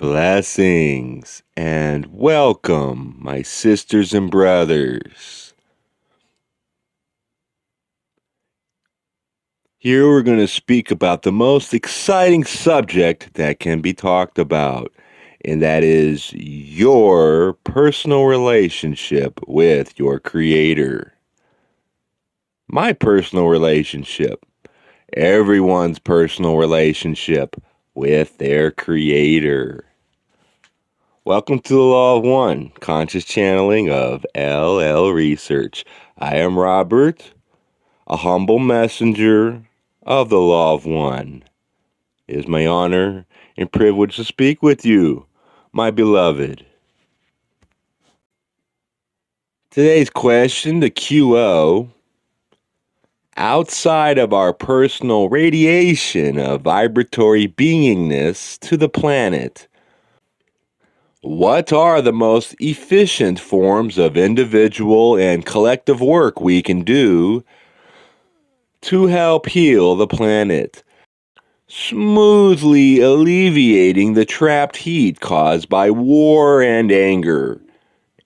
Blessings and welcome, my sisters and brothers. Here we're going to speak about the most exciting subject that can be talked about, and that is your personal relationship with your Creator. My personal relationship, everyone's personal relationship with their Creator. Welcome to the Law of One, conscious channeling of LL Research. I am Robert, a humble messenger of the Law of One. It is my honor and privilege to speak with you, my beloved. Today's question, the QO, outside of our personal radiation of vibratory beingness to the planet, what are the most efficient forms of individual and collective work we can do to help heal the planet, smoothly alleviating the trapped heat caused by war and anger,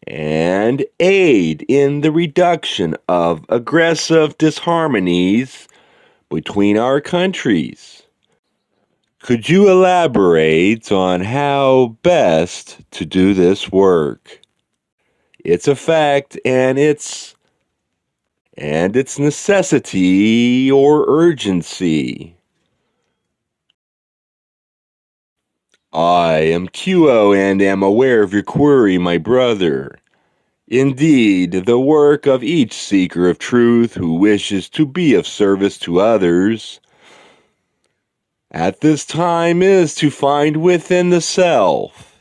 and aid in the reduction of aggressive disharmonies between our countries? Could you elaborate on how best to do this work, its effect, and its necessity or urgency? I am QO and am aware of your query, my brother. Indeed, the work of each seeker of truth who wishes to be of service to others at this time is to find within the self,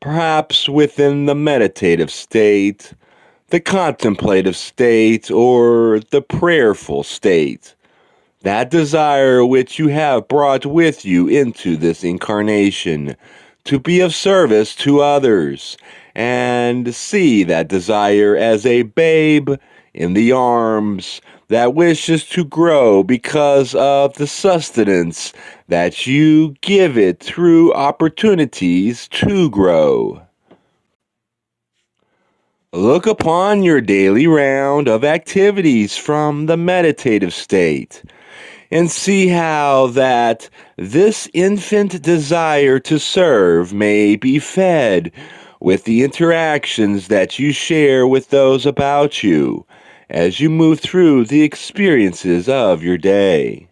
perhaps within the meditative state, the contemplative state, or the prayerful state, that desire which you have brought with you into this incarnation to be of service to others, and see that desire as a babe in the arms that wishes to grow because of the sustenance that you give it through opportunities to grow. Look upon your daily round of activities from the meditative state and see how that this infant desire to serve may be fed with the interactions that you share with those about you as you move through the experiences of your day.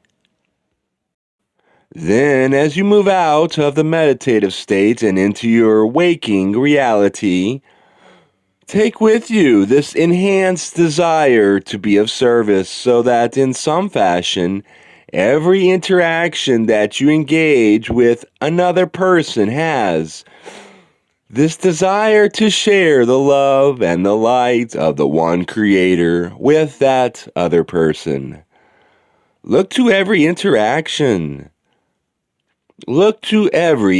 Then, as you move out of the meditative state and into your waking reality, take with you this enhanced desire to be of service so that in some fashion, every interaction that you engage with another person has this desire to share the love and the light of the one Creator with that other person. Look to every interaction. Whether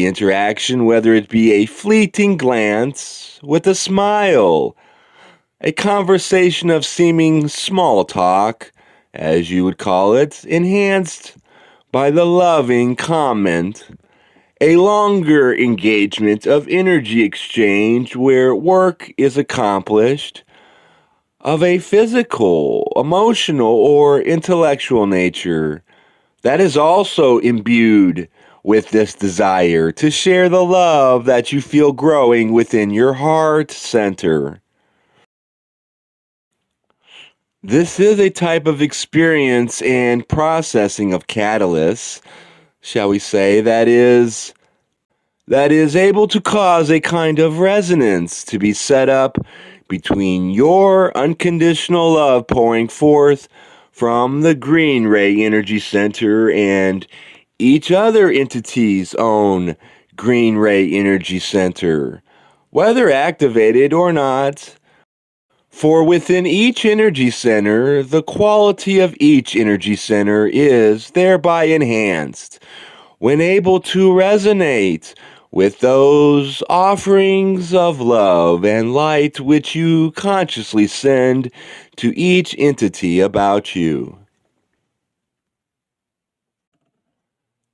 it be a fleeting glance with a smile, a conversation of seeming small talk, as you would call it, enhanced by the loving comment, a longer engagement of energy exchange where work is accomplished of a physical, emotional, or intellectual nature that is also imbued with this desire to share the love that you feel growing within your heart center. This is a type of experience and processing of catalysts, shall we say, that is able to cause a kind of resonance to be set up between your unconditional love pouring forth from the green ray energy center and each other entity's own green ray energy center, whether activated or not. For within each energy center, the quality of each energy center is thereby enhanced when able to resonate with those offerings of love and light which you consciously send to each entity about you.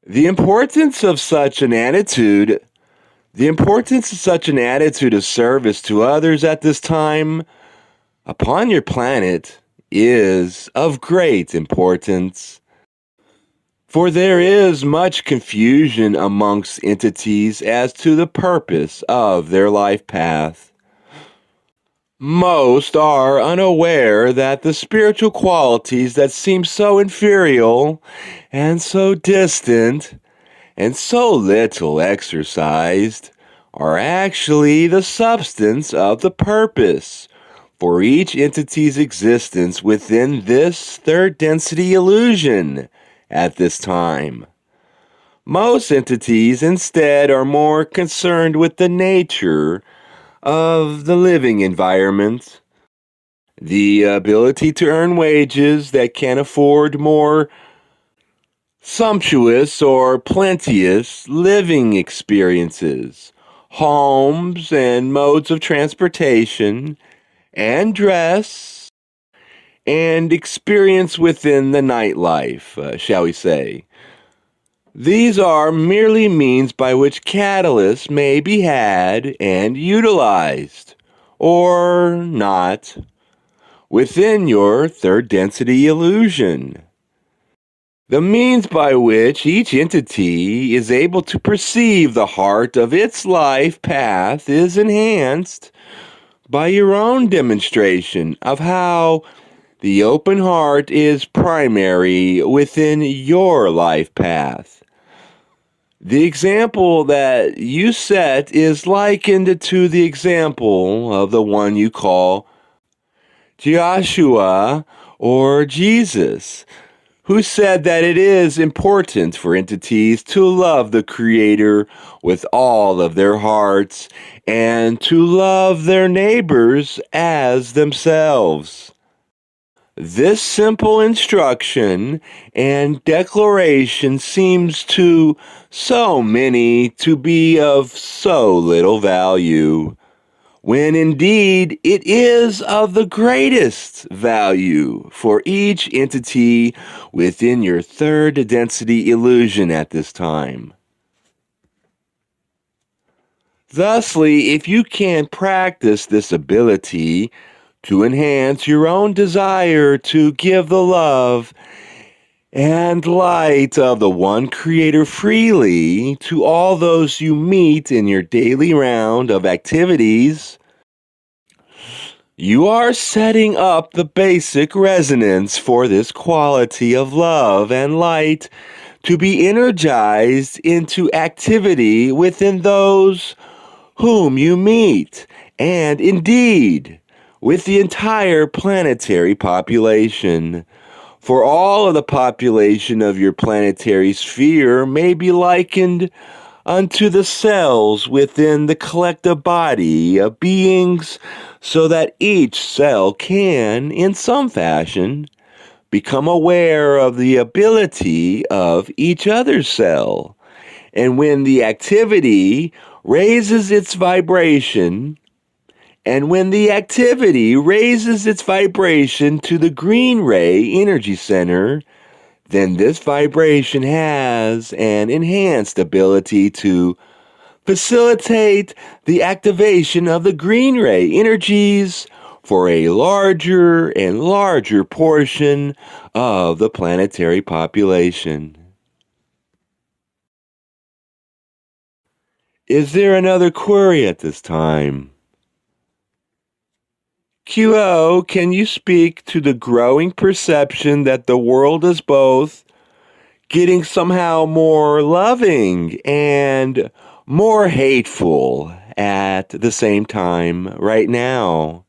The importance of such an attitude The importance of such an attitude of service to others at this time upon your planet is of great importance. For there is much confusion amongst entities as to the purpose of their life path. Most are unaware that the spiritual qualities that seem so inferior and so distant and so little exercised are actually the substance of the purpose for each entity's existence within this third density illusion at this time. Most entities instead are more concerned with the nature of the living environment, the ability to earn wages that can afford more sumptuous or plenteous living experiences, homes and modes of transportation, and dress, and experience within the nightlife, shall we say. These are merely means by which catalysts may be had and utilized, or not, within your third density illusion. The means by which each entity is able to perceive the heart of its life path is enhanced by your own demonstration of how the open heart is primary within your life path. The example that you set is likened to the example of the one you call Joshua or Jesus, who said that it is important for entities to love the Creator with all of their hearts and to love their neighbors as themselves. This simple instruction and declaration seems to so many to be of so little value, when indeed it is of the greatest value for each entity within your third density illusion at this time. Thusly, if you can practice this ability to enhance your own desire to give the love and light of the one Creator freely to all those you meet in your daily round of activities, you are setting up the basic resonance for this quality of love and light to be energized into activity within those whom you meet, and indeed with the entire planetary population. For all of the population of your planetary sphere may be likened unto the cells within the collective body of beings, so that each cell can, in some fashion, become aware of the ability of each other cell. And when the activity raises its vibration, to the green ray energy center, then this vibration has an enhanced ability to facilitate the activation of the green ray energies for a larger and larger portion of the planetary population. Is there another query at this time? QO, can you speak to the growing perception that the world is both getting somehow more loving and more hateful at the same time right now?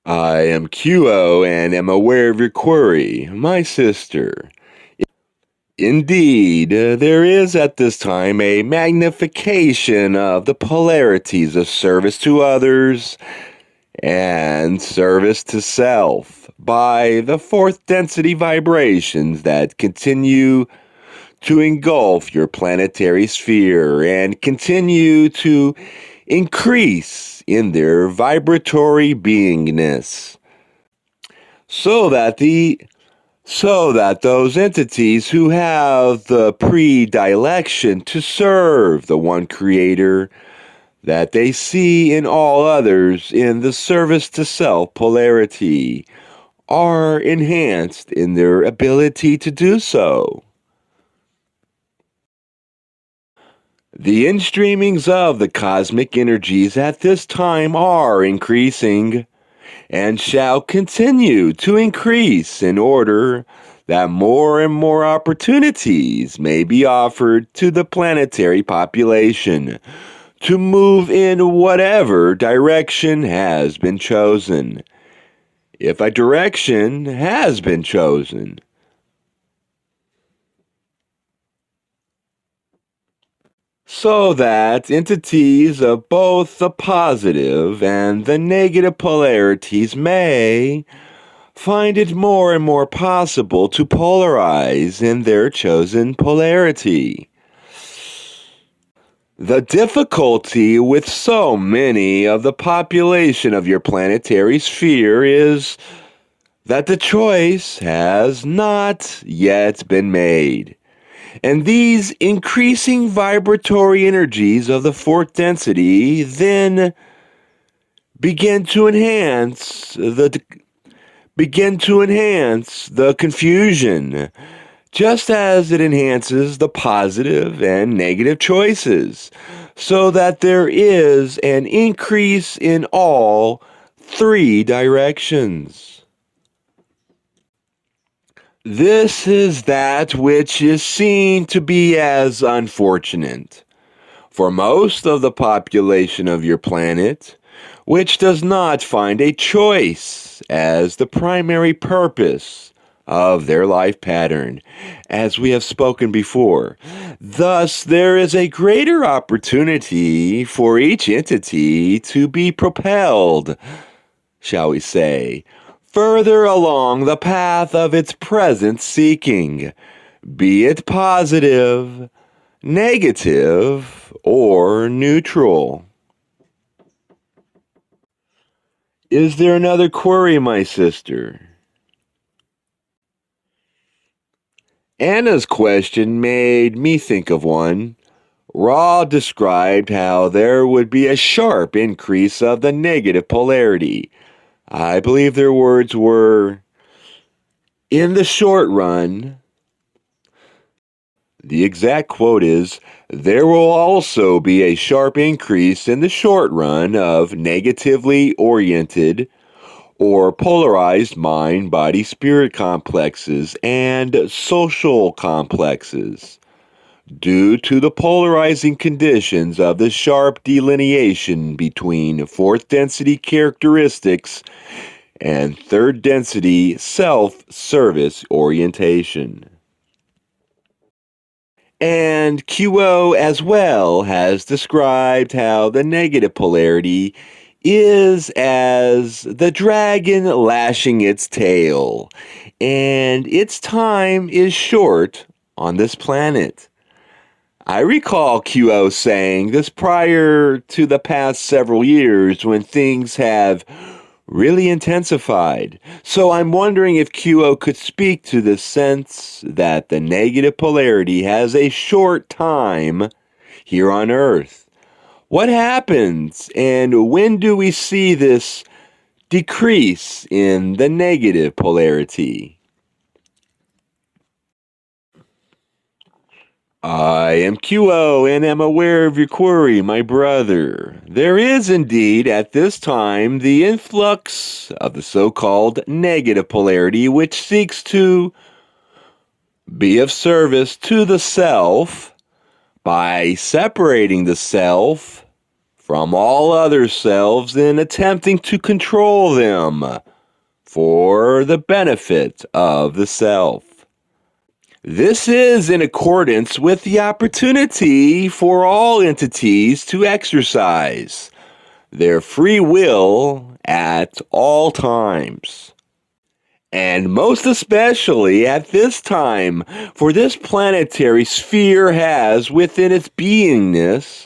I am QO and am aware of your query, my sister. Indeed, there is at this time a magnification of the polarities of service to others and service to self by the fourth density vibrations that continue to engulf your planetary sphere and continue to increase in their vibratory beingness, so that the so that those entities who have the predilection to serve the one creator that they see in all others in the service to self polarity are enhanced in their ability to do so. The instreamings of the cosmic energies at this time are increasing and shall continue to increase in order that more and more opportunities may be offered to the planetary population to move in whatever direction has been chosen. If a direction has been chosen, so that entities of both the positive and the negative polarities may find it more and more possible to polarize in their chosen polarity. The difficulty with so many of the population of your planetary sphere is that the choice has not yet been made. And these increasing vibratory energies of the fourth density then begin to enhance the confusion, just as it enhances the positive and negative choices, so that there is an increase in all three directions. This is that which is seen to be as unfortunate for most of the population of your planet, which does not find a choice as the primary purpose of their life pattern, as we have spoken before. Thus, there is a greater opportunity for each entity to be propelled, shall we say, further along the path of its present seeking, be it positive, negative, or neutral. Is there another query, my sister? Anna's question made me think of one. Ra described how there would be a sharp increase of the negative polarity. I believe their words were, in the short run, the exact quote is, there will also be a sharp increase in the short run of negatively oriented or polarized mind, body, spirit complexes and social complexes due to the polarizing conditions of the sharp delineation between fourth density characteristics and third density self-service orientation. And QO as well has described how the negative polarity is as the dragon lashing its tail, and its time is short on this planet. I recall QO saying this prior to the past several years when things have really intensified. So I'm wondering if QO could speak to the sense that the negative polarity has a short time here on Earth. What happens and when do we see this decrease in the negative polarity? I am QO and am aware of your query, my brother. There is indeed at this time the influx of the so-called negative polarity which seeks to be of service to the self by separating the self from all other selves and attempting to control them for the benefit of the self. This is in accordance with the opportunity for all entities to exercise their free will at all times. And most especially at this time, for this planetary sphere has within its beingness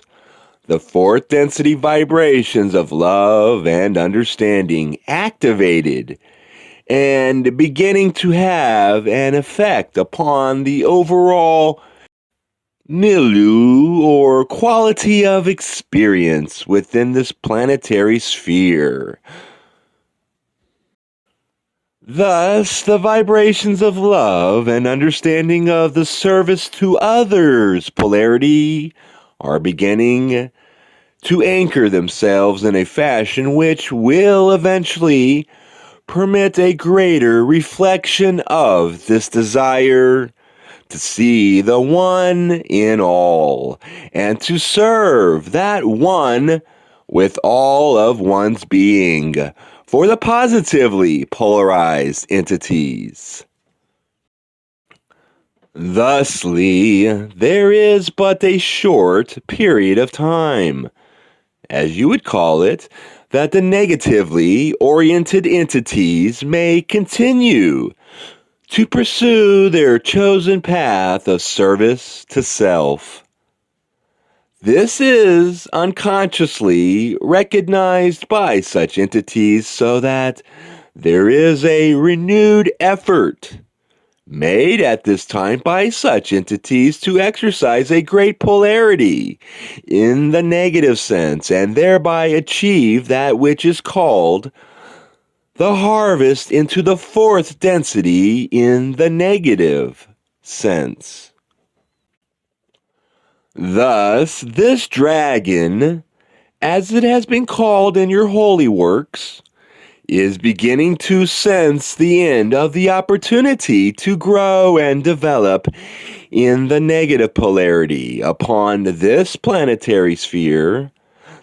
the fourth density vibrations of love and understanding activated and beginning to have an effect upon the overall milieu or quality of experience within this planetary sphere. Thus, the vibrations of love and understanding of the service to others, polarity, are beginning to anchor themselves in a fashion which will eventually permit a greater reflection of this desire to see the one in all, and to serve that one with all of one's being for the positively polarized entities. Thusly, there is but a short period of time, as you would call it, that the negatively oriented entities may continue to pursue their chosen path of service to self. This is unconsciously recognized by such entities so that there is a renewed effort made at this time by such entities to exercise a great polarity in the negative sense and thereby achieve that which is called the harvest into the fourth density in the negative sense. Thus, this dragon, as it has been called in your holy works, is beginning to sense the end of the opportunity to grow and develop in the negative polarity upon this planetary sphere.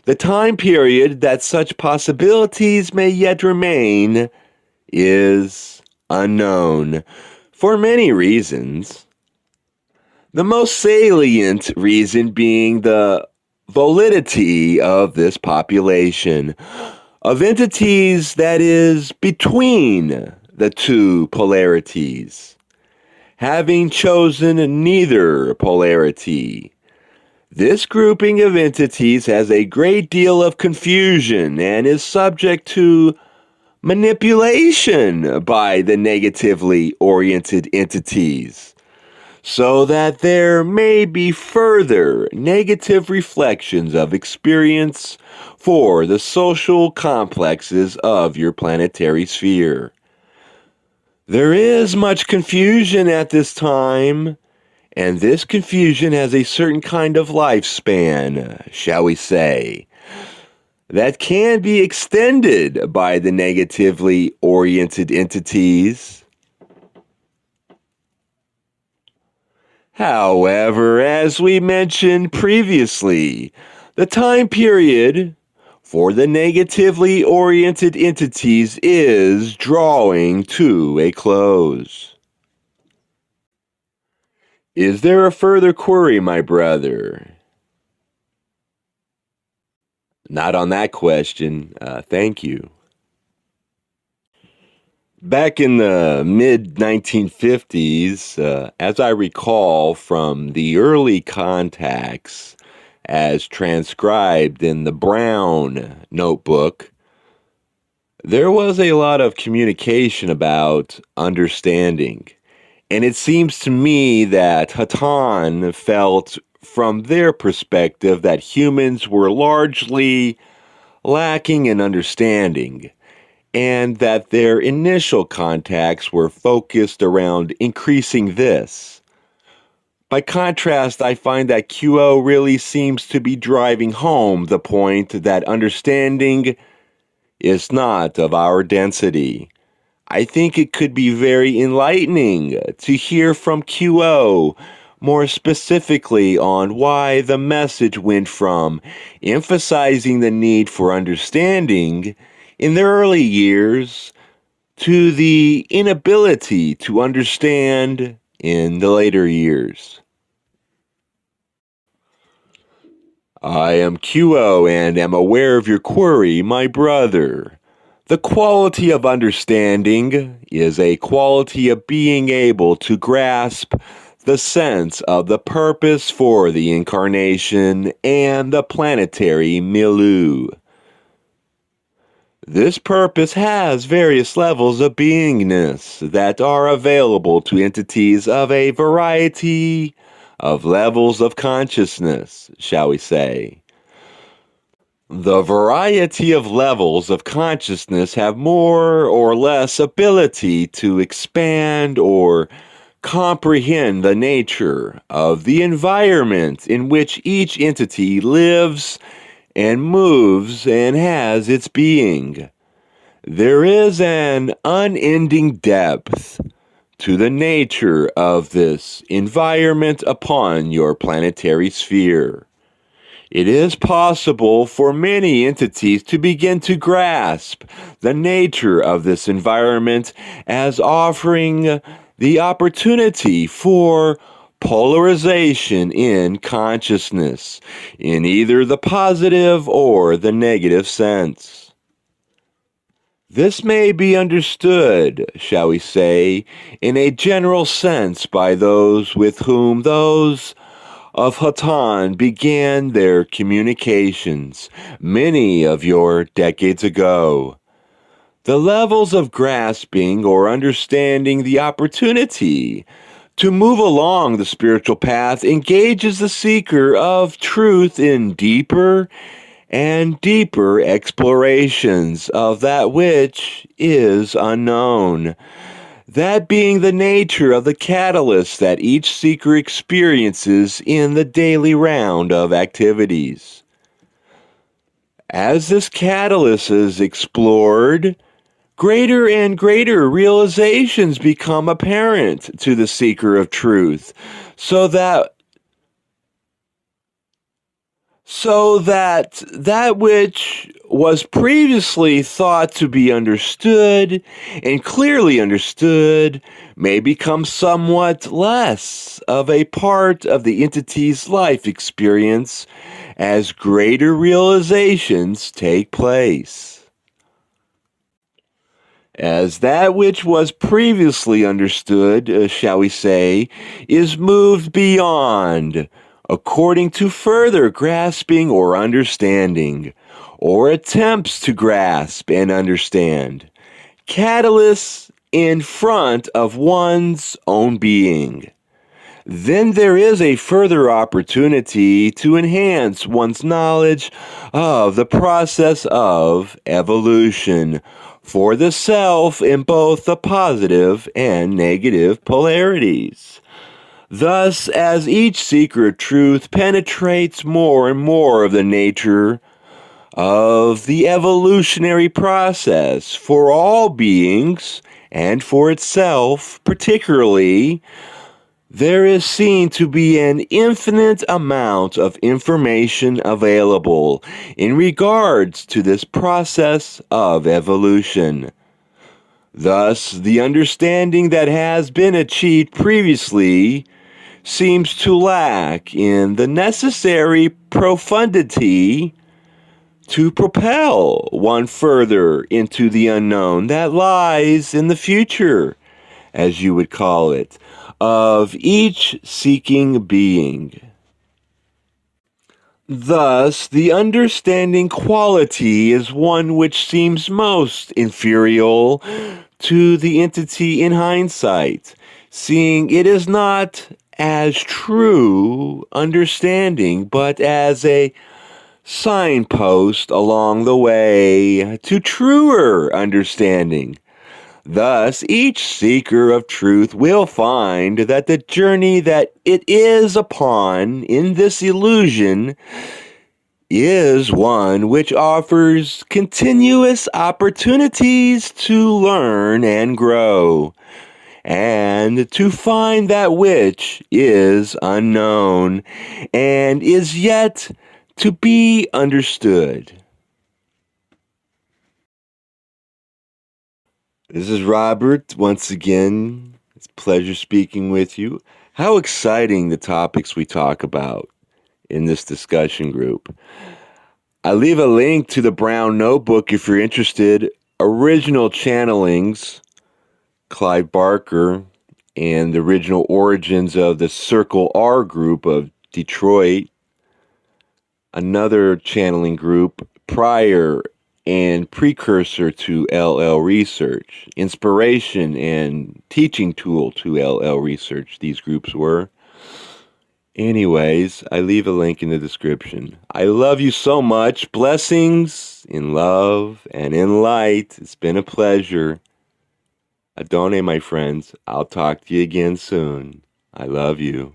The time period that such possibilities may yet remain is unknown for many reasons. The most salient reason being the validity of this population of entities that is between the two polarities, having chosen neither polarity. This grouping of entities has a great deal of confusion and is subject to manipulation by the negatively oriented entities, so that there may be further negative reflections of experience for the social complexes of your planetary sphere. There is much confusion at this time, and this confusion has a certain kind of lifespan, shall we say, that can be extended by the negatively oriented entities. However, as we mentioned previously, the time period for the negatively oriented entities is drawing to a close. Is there a further query, my brother? Not on that question. Thank you. Back in the mid 1950s, as I recall from the early contacts as transcribed in the Brown notebook, there was a lot of communication about understanding. And it seems to me that Hatan felt from their perspective that humans were largely lacking in understanding, and that their initial contacts were focused around increasing this. By contrast, I find that QO really seems to be driving home the point that understanding is not of our density. I think it could be very enlightening to hear from QO more specifically on why the message went from emphasizing the need for understanding in the early years to the inability to understand in the later years. I am QO and am aware of your query, my brother. The quality of understanding is a quality of being able to grasp the sense of the purpose for the incarnation and the planetary milieu. This purpose has various levels of beingness that are available to entities of a variety of levels of consciousness, shall we say. The variety of levels of consciousness have more or less ability to expand or comprehend the nature of the environment in which each entity lives and moves and has its being. There is an unending depth to the nature of this environment upon your planetary sphere. It is possible for many entities to begin to grasp the nature of this environment as offering the opportunity for polarization in consciousness in either the positive or the negative sense. This may be understood, shall we say, in a general sense by those with whom those of Hatan began their communications many of your decades ago. The levels of grasping or understanding the opportunity to move along the spiritual path engages the seeker of truth in deeper and deeper explorations of that which is unknown. That being the nature of the catalyst that each seeker experiences in the daily round of activities. As this catalyst is explored, greater and greater realizations become apparent to the seeker of truth, so that that which was previously thought to be understood and clearly understood may become somewhat less of a part of the entity's life experience as greater realizations take place. As that which was previously understood, shall we say, is moved beyond, according to further grasping or understanding, or attempts to grasp and understand, catalysts in front of one's own being. Then there is a further opportunity to enhance one's knowledge of the process of evolution for the self in both the positive and negative polarities. Thus, as each seeker of truth penetrates more and more of the nature of the evolutionary process for all beings and for itself particularly, there is seen to be an infinite amount of information available in regards to this process of evolution. Thus, the understanding that has been achieved previously seems to lack in the necessary profundity to propel one further into the unknown that lies in the future, as you would call it, of each seeking being. Thus, the understanding quality is one which seems most inferior to the entity in hindsight, seeing it is not as true understanding, but as a signpost along the way to truer understanding. Thus, each seeker of truth will find that the journey that it is upon in this illusion is one which offers continuous opportunities to learn and grow, and to find that which is unknown and is yet to be understood. This is Robert. Once again, it's a pleasure speaking with you. How exciting the topics we talk about in this discussion group. I leave a link to the Brown Notebook if you're interested. Original channelings, Clive Barker, and the original origins of the Circle R group of Detroit. Another channeling group, Pryor and precursor to LL research, inspiration and teaching tool to LL research, these groups were. Anyways, I leave a link in the description. I love you so much. Blessings in love and in light. It's been a pleasure. Adone, my friends. I'll talk to you again soon. I love you.